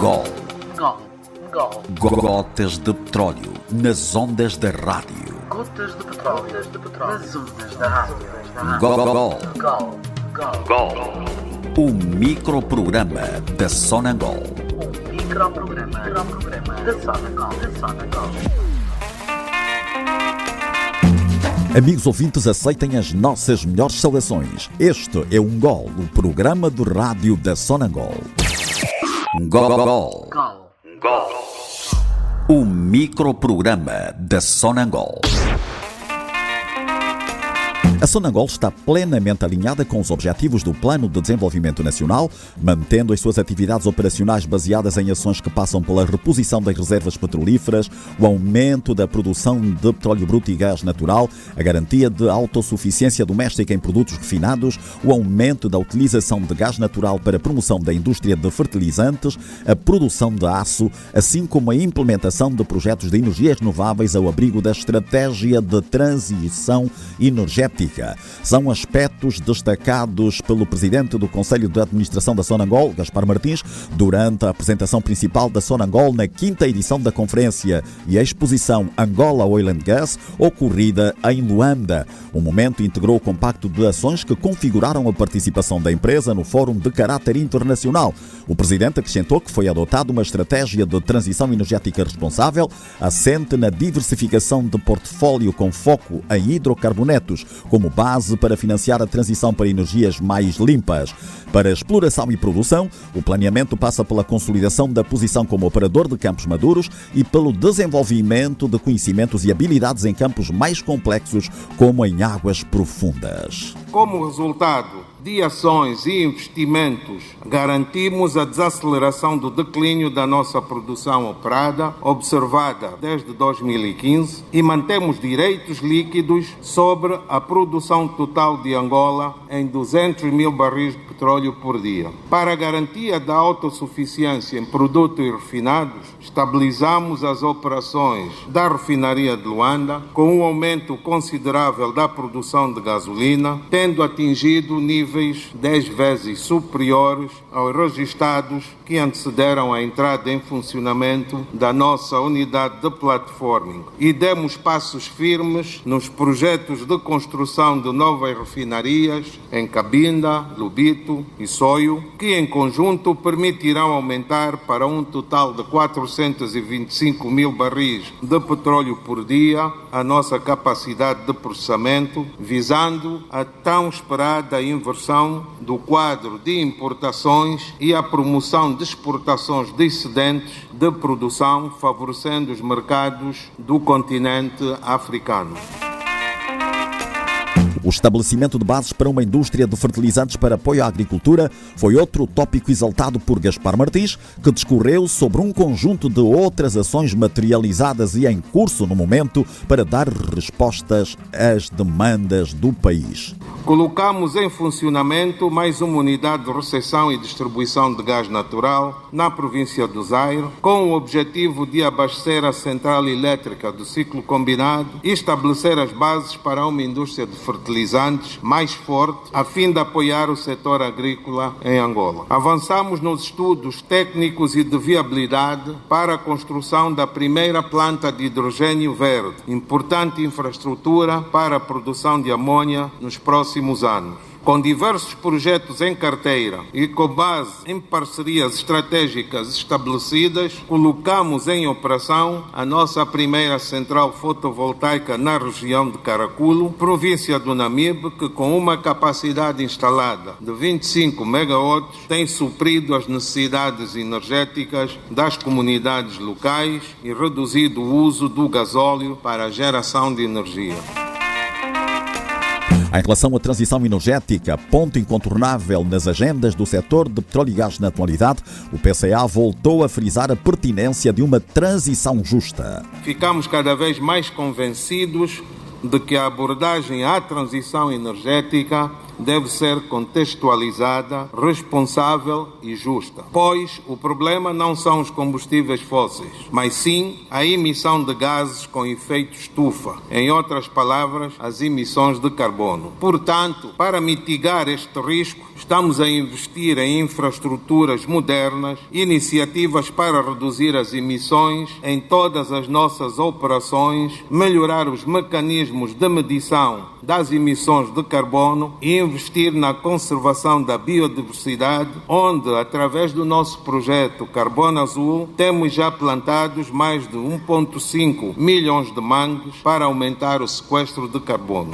Gol. Gotas de petróleo nas ondas da rádio. Gotas de petróleo nas ondas da rádio. Gol. Gol. O microprograma da Sonangol. O microprograma da Sonangol. Amigos ouvintes, aceitem as nossas melhores saudações. Este é um Gol, o programa de rádio da Sonangol. Gol. O microprograma da Sonangol. A Sonangol está plenamente alinhada com os objetivos do Plano de Desenvolvimento Nacional, mantendo as suas atividades operacionais baseadas em ações que passam pela reposição das reservas petrolíferas, o aumento da produção de petróleo bruto e gás natural, a garantia de autossuficiência doméstica em produtos refinados, o aumento da utilização de gás natural para a promoção da indústria de fertilizantes, a produção de aço, assim como a implementação de projetos de energias renováveis ao abrigo da estratégia de transição energética. São aspectos destacados pelo presidente do Conselho de Administração da Sonangol, Gaspar Martins, durante a apresentação principal da Sonangol na 5ª edição da conferência e exposição Angola Oil and Gas, ocorrida em Luanda. O momento integrou o compacto de ações que configuraram a participação da empresa no Fórum de caráter internacional. O presidente acrescentou que foi adotada uma estratégia de transição energética responsável, assente na diversificação de portfólio com foco em hidrocarbonetos, como base para financiar a transição para energias mais limpas. Para a exploração e produção, o planeamento passa pela consolidação da posição como operador de campos maduros e pelo desenvolvimento de conhecimentos e habilidades em campos mais complexos, como em águas profundas. Como resultado de ações e investimentos, garantimos a desaceleração do declínio da nossa produção operada, observada desde 2015, e mantemos direitos líquidos sobre a produção total de Angola em 200 mil barris de petróleo por dia. Para a garantia da autossuficiência em produtos refinados, estabilizamos as operações da refinaria de Luanda, com um aumento considerável da produção de gasolina, tendo atingido níveis 10 vezes superiores aos registados que antecederam a entrada em funcionamento da nossa unidade de platforming. E demos passos firmes nos projetos de construção de novas refinarias em Cabinda, Lubito e Soio, que em conjunto permitirão aumentar para um total de 425 mil barris de petróleo por dia a nossa capacidade de processamento, visando a tão esperada inversão do quadro de importações e a promoção de exportações de excedentes de produção, favorecendo os mercados do continente africano. O estabelecimento de bases para uma indústria de fertilizantes para apoio à agricultura foi outro tópico exaltado por Gaspar Martins, que discorreu sobre um conjunto de outras ações materializadas e em curso no momento para dar respostas às demandas do país. Colocamos em funcionamento mais uma unidade de recepção e distribuição de gás natural na província do Zaire, com o objetivo de abastecer a central elétrica do ciclo combinado e estabelecer as bases para uma indústria de fertilizantes mais forte, a fim de apoiar o setor agrícola em Angola. Avançamos nos estudos técnicos e de viabilidade para a construção da primeira planta de hidrogênio verde, importante infraestrutura para a produção de amônia nos próximos anos. Com diversos projetos em carteira e com base em parcerias estratégicas estabelecidas, colocamos em operação a nossa primeira central fotovoltaica na região de Caraculo, província do Namibe, que com uma capacidade instalada de 25 megawatts tem suprido as necessidades energéticas das comunidades locais e reduzido o uso do gasóleo para a geração de energia. Em relação à transição energética, ponto incontornável nas agendas do setor de petróleo e gás na atualidade, o PCA voltou a frisar a pertinência de uma transição justa. Ficamos cada vez mais convencidos de que a abordagem à transição energética deve ser contextualizada, responsável e justa. Pois o problema não são os combustíveis fósseis, mas sim a emissão de gases com efeito estufa, em outras palavras, as emissões de carbono. Portanto, para mitigar este risco, Estamos a investir em infraestruturas modernas, iniciativas para reduzir as emissões em todas as nossas operações, melhorar os mecanismos de medição das emissões de carbono e investir na conservação da biodiversidade, onde, através do nosso projeto Carbono Azul, temos já plantados mais de 1,5 milhões de mangos para aumentar o sequestro de carbono.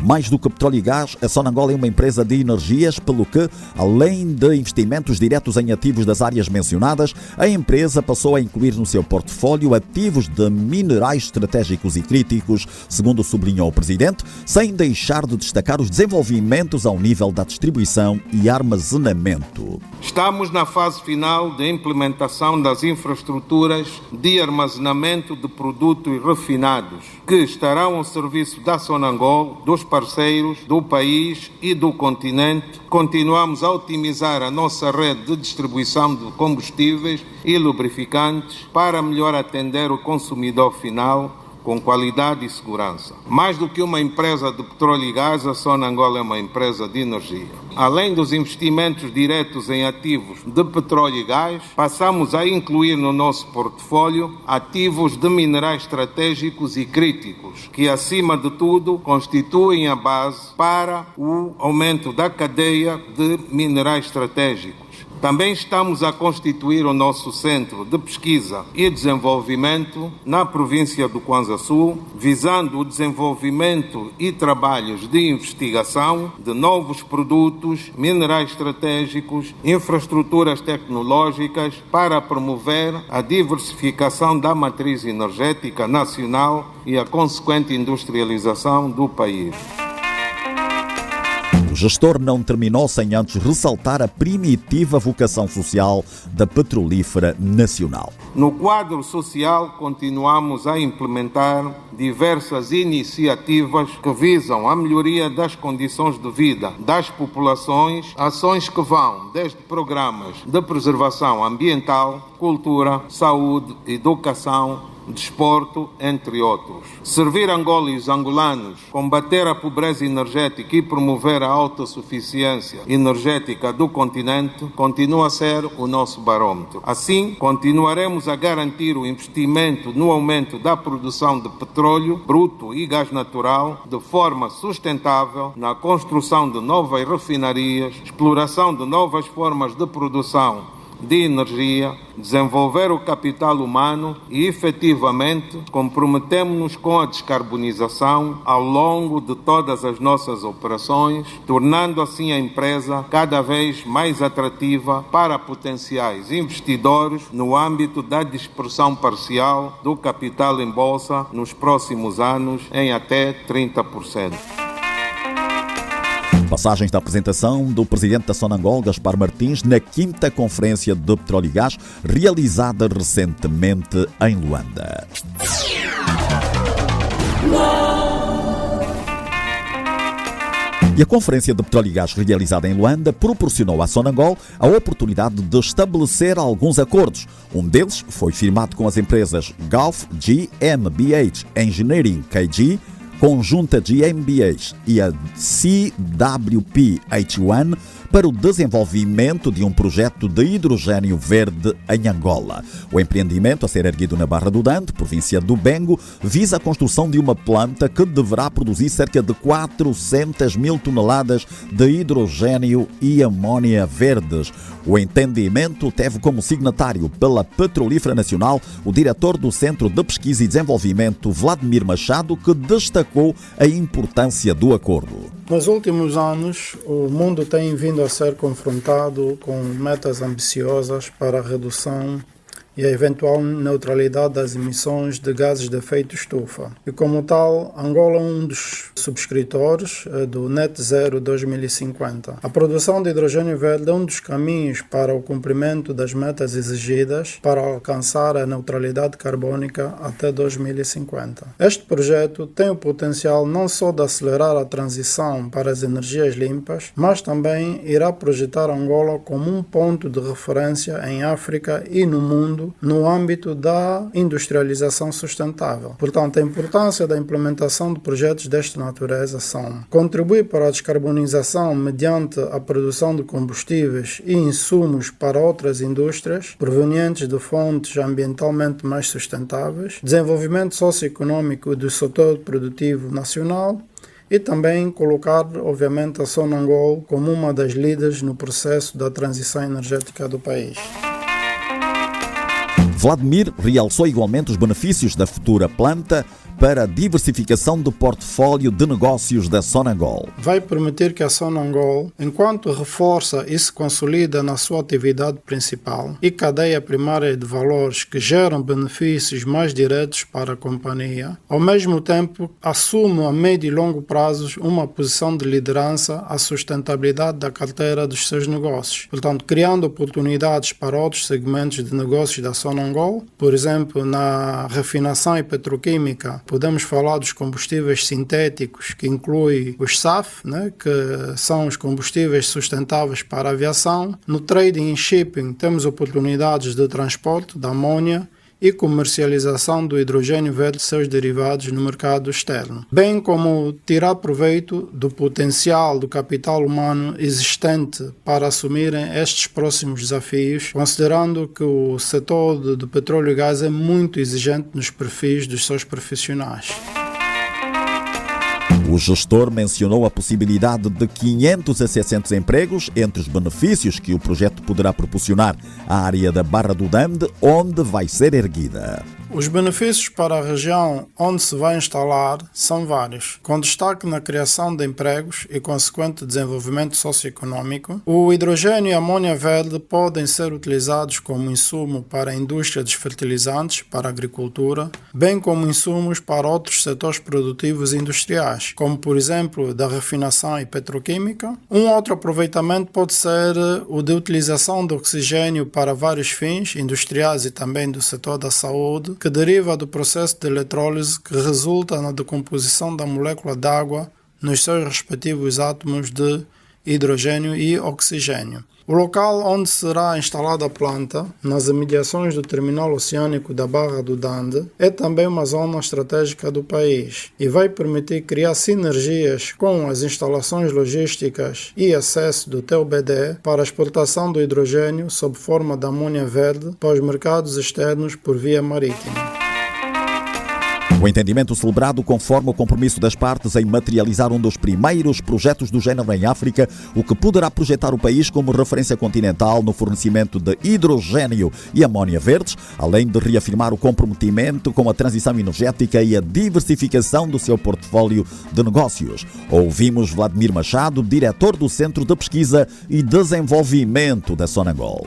Mais do que petróleo e gás, a Sonangol é uma empresa de energias, pelo que, além de investimentos diretos em ativos das áreas mencionadas, a empresa passou a incluir no seu portfólio ativos de minerais estratégicos e críticos, segundo sublinhou o Presidente, sem deixar de destacar os desenvolvimentos ao nível da distribuição e armazenamento. Estamos na fase final de implementação das infraestruturas de armazenamento de produtos refinados, que estarão ao serviço da Sonangol, dos parceiros do país e do continente. Continuamos a otimizar a nossa rede de distribuição de combustíveis e lubrificantes para melhor atender o consumidor final com qualidade e segurança. Mais do que uma empresa de petróleo e gás, a Sonangol é uma empresa de energia. Além dos investimentos diretos em ativos de petróleo e gás, passamos a incluir no nosso portfólio ativos de minerais estratégicos e críticos, que, acima de tudo, constituem a base para o aumento da cadeia de minerais estratégicos. Também estamos a constituir o nosso Centro de Pesquisa e Desenvolvimento na província do Kwanza Sul, visando o desenvolvimento e trabalhos de investigação de novos produtos, minerais estratégicos, infraestruturas tecnológicas para promover a diversificação da matriz energética nacional e a consequente industrialização do país. O gestor não terminou sem antes ressaltar a primitiva vocação social da Petrolífera Nacional. No quadro social, continuamos a implementar diversas iniciativas que visam a melhoria das condições de vida das populações, ações que vão desde programas de preservação ambiental, cultura, saúde, educação, desporto, entre outros. Servir Angola e os angolanos, combater a pobreza energética e promover a autossuficiência energética do continente continua a ser o nosso barômetro. Assim, continuaremos a garantir o investimento no aumento da produção de petróleo bruto e gás natural de forma sustentável, na construção de novas refinarias, exploração de novas formas de produção de energia, desenvolver o capital humano e, efetivamente, comprometemos-nos com a descarbonização ao longo de todas as nossas operações, tornando assim a empresa cada vez mais atrativa para potenciais investidores no âmbito da dispersão parcial do capital em bolsa nos próximos anos em até 30%. Passagens da apresentação do presidente da Sonangol, Gaspar Martins, na 5ª Conferência de Petróleo e Gás, realizada recentemente em Luanda. E a Conferência de Petróleo e Gás realizada em Luanda proporcionou à Sonangol a oportunidade de estabelecer alguns acordos. Um deles foi firmado com as empresas Gulf GmbH Engineering KG, Conjunta GmbH e a CWP H1 para o desenvolvimento de um projeto de hidrogênio verde em Angola. O empreendimento, a ser erguido na Barra do Dante, província do Bengo, visa a construção de uma planta que deverá produzir cerca de 400 mil toneladas de hidrogênio e amônia verdes. O entendimento teve como signatário pela Petrolífera Nacional o diretor do Centro de Pesquisa e Desenvolvimento, Vladimir Machado, que destacou a importância do acordo. Nos últimos anos, o mundo tem vindo a ser confrontado com metas ambiciosas para a redução e a eventual neutralidade das emissões de gases de efeito estufa. E como tal, Angola é um dos subscritores do Net Zero 2050. A produção de hidrogênio verde é um dos caminhos para o cumprimento das metas exigidas para alcançar a neutralidade carbônica até 2050. Este projeto tem o potencial não só de acelerar a transição para as energias limpas, mas também irá projetar Angola como um ponto de referência em África e no mundo mundo no âmbito da industrialização sustentável. Portanto, a importância da implementação de projetos desta natureza são contribuir para a descarbonização mediante a produção de combustíveis e insumos para outras indústrias provenientes de fontes ambientalmente mais sustentáveis, desenvolvimento socioeconômico do setor produtivo nacional e também colocar, obviamente, a Sonangol como uma das líderes no processo da transição energética do país. Vladimir realçou igualmente os benefícios da futura planta para a diversificação do portfólio de negócios da Sonangol. Vai permitir que a Sonangol, enquanto reforça e se consolida na sua atividade principal e cadeia primária de valores que geram benefícios mais diretos para a companhia, ao mesmo tempo assume a médio e longo prazos uma posição de liderança à sustentabilidade da carteira dos seus negócios, portanto criando oportunidades para outros segmentos de negócios da Sonangol, por exemplo, na refinação e petroquímica. Podemos falar dos combustíveis sintéticos, que inclui os SAF, que são os combustíveis sustentáveis para a aviação. No trading e shipping temos oportunidades de transporte da amônia e comercialização do hidrogênio verde e seus derivados no mercado externo, bem como tirar proveito do potencial do capital humano existente para assumirem estes próximos desafios, considerando que o setor de petróleo e gás é muito exigente nos perfis dos seus profissionais. O gestor mencionou a possibilidade de 500 a 600 empregos entre os benefícios que o projeto poderá proporcionar à área da Barra do Dande, onde vai ser erguida. Os benefícios para a região onde se vai instalar são vários, com destaque na criação de empregos e consequente desenvolvimento socioeconômico. O hidrogênio e a amônia verde podem ser utilizados como insumo para a indústria dos fertilizantes, para a agricultura, bem como insumos para outros setores produtivos e industriais, como por exemplo da refinação e petroquímica. Um outro aproveitamento pode ser o de utilização de oxigênio para vários fins industriais e também do setor da saúde, que deriva do processo de eletrólise que resulta na decomposição da molécula d'água nos seus respectivos átomos de hidrogênio e oxigênio. O local onde será instalada a planta, nas imediações do terminal oceânico da Barra do Dande, é também uma zona estratégica do país e vai permitir criar sinergias com as instalações logísticas e acesso do TUBD para a exportação do hidrogênio sob forma de amônia verde para os mercados externos por via marítima. O entendimento celebrado conforma o compromisso das partes em materializar um dos primeiros projetos do género em África, o que poderá projetar o país como referência continental no fornecimento de hidrogênio e amônia verdes, além de reafirmar o comprometimento com a transição energética e a diversificação do seu portfólio de negócios. Ouvimos Vladimir Machado, diretor do Centro de Pesquisa e Desenvolvimento da Sonangol.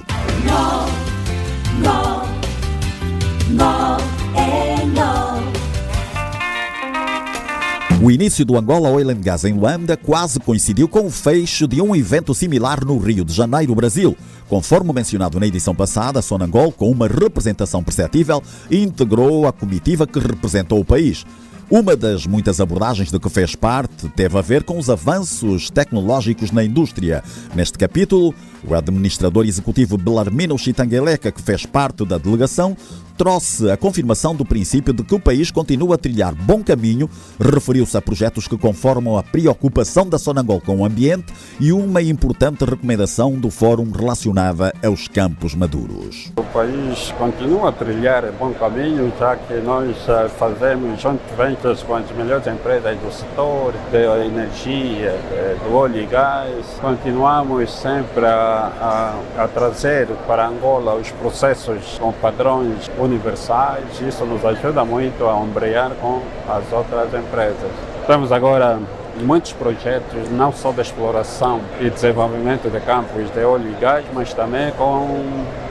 O início do Angola Oil and Gas em Luanda quase coincidiu com o fecho de um evento similar no Rio de Janeiro, Brasil. Conforme mencionado na edição passada, a Sonangol, com uma representação perceptível, integrou a comitiva que representou o país. Uma das muitas abordagens de que fez parte teve a ver com os avanços tecnológicos na indústria. Neste capítulo, o administrador executivo Belarmino Chitangueleca, que fez parte da delegação, trouxe a confirmação do princípio de que o país continua a trilhar bom caminho, referiu-se a projetos que conformam a preocupação da Sonangol com o ambiente e uma importante recomendação do fórum relacionada aos campos maduros. O país continua a trilhar bom caminho, já que nós fazemos joint ventures com as melhores empresas do setor, da energia, do óleo e gás. Continuamos sempre a trazer para Angola os processos com padrões universais. Isso nos ajuda muito a ombrear com as outras empresas. Temos agora muitos projetos, não só de exploração e desenvolvimento de campos de óleo e gás, mas também com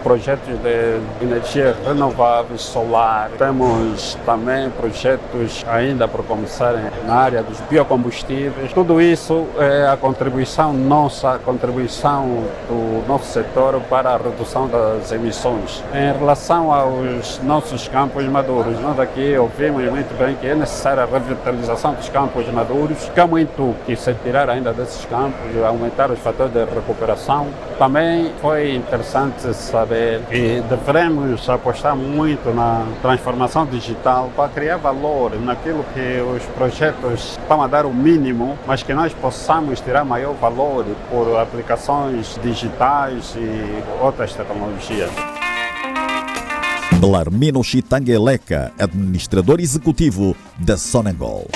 projetos de energia renovável, solar. Temos também projetos ainda por começar na área dos biocombustíveis. Tudo isso é a contribuição nossa, a contribuição do nosso setor para a redução das emissões. Em relação aos nossos campos maduros, nós aqui ouvimos muito bem que é necessária a revitalização dos campos maduros, que há muito que se tirar ainda desses campos, aumentar os fatores de recuperação. Também foi interessante saber saber que devemos apostar muito na transformação digital para criar valor naquilo que os projetos estão a dar o mínimo, mas que nós possamos tirar maior valor por aplicações digitais e outras tecnologias. Belarmino Chitangueleca, administrador executivo da Sonangol.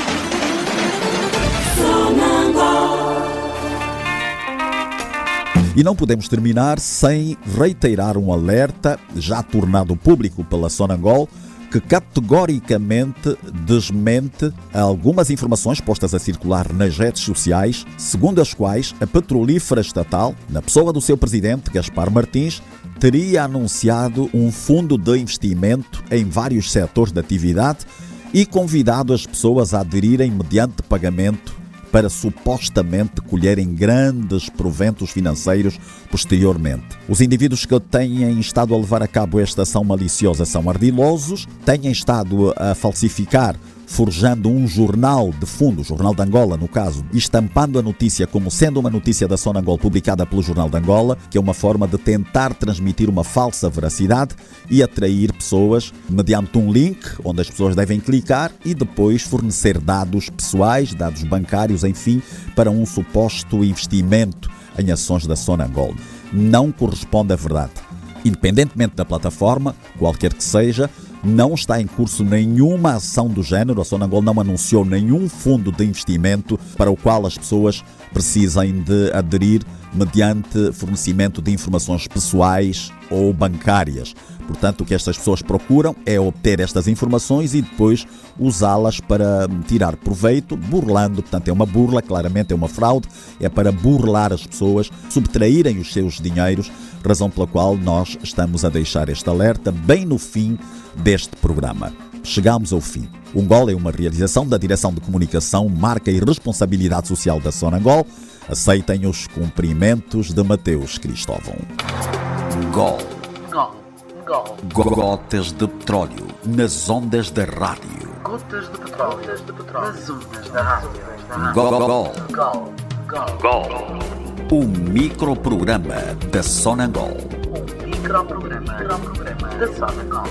E não podemos terminar sem reiterar um alerta já tornado público pela Sonangol, que categoricamente desmente algumas informações postas a circular nas redes sociais, segundo as quais a petrolífera estatal, na pessoa do seu presidente, Gaspar Martins, teria anunciado um fundo de investimento em vários setores de atividade e convidado as pessoas a aderirem mediante pagamento para supostamente colherem grandes proventos financeiros posteriormente. Os indivíduos que têm estado a levar a cabo esta ação maliciosa são ardilosos, têm estado a falsificar, forjando um jornal de fundo, o Jornal de Angola no caso, e estampando a notícia como sendo uma notícia da Sonangol publicada pelo Jornal de Angola, que é uma forma de tentar transmitir uma falsa veracidade e atrair pessoas mediante um link onde as pessoas devem clicar e depois fornecer dados pessoais, dados bancários, enfim, para um suposto investimento em ações da Sonangol. Não corresponde à verdade. Independentemente da plataforma, qualquer que seja, não está em curso nenhuma ação do género. A Sonangol não anunciou nenhum fundo de investimento para o qual as pessoas precisem de aderir mediante fornecimento de informações pessoais ou bancárias. Portanto, o que estas pessoas procuram é obter estas informações e depois usá-las para tirar proveito, burlando. Portanto, é uma burla, claramente é uma fraude, é para burlar as pessoas, subtraírem os seus dinheiros, razão pela qual nós estamos a deixar este alerta bem no fim deste programa. Chegamos ao fim. O Gol é uma realização da Direção de Comunicação, Marca e Responsabilidade Social da Sonangol. Aceitem os cumprimentos de Mateus Cristóvão. Gol. Gol. Gotas de petróleo nas ondas da rádio. Gotas de petróleo. Nas ondas da rádio. Gol. Gol. O microprograma da Sonangol. Um microprograma da Sonangol.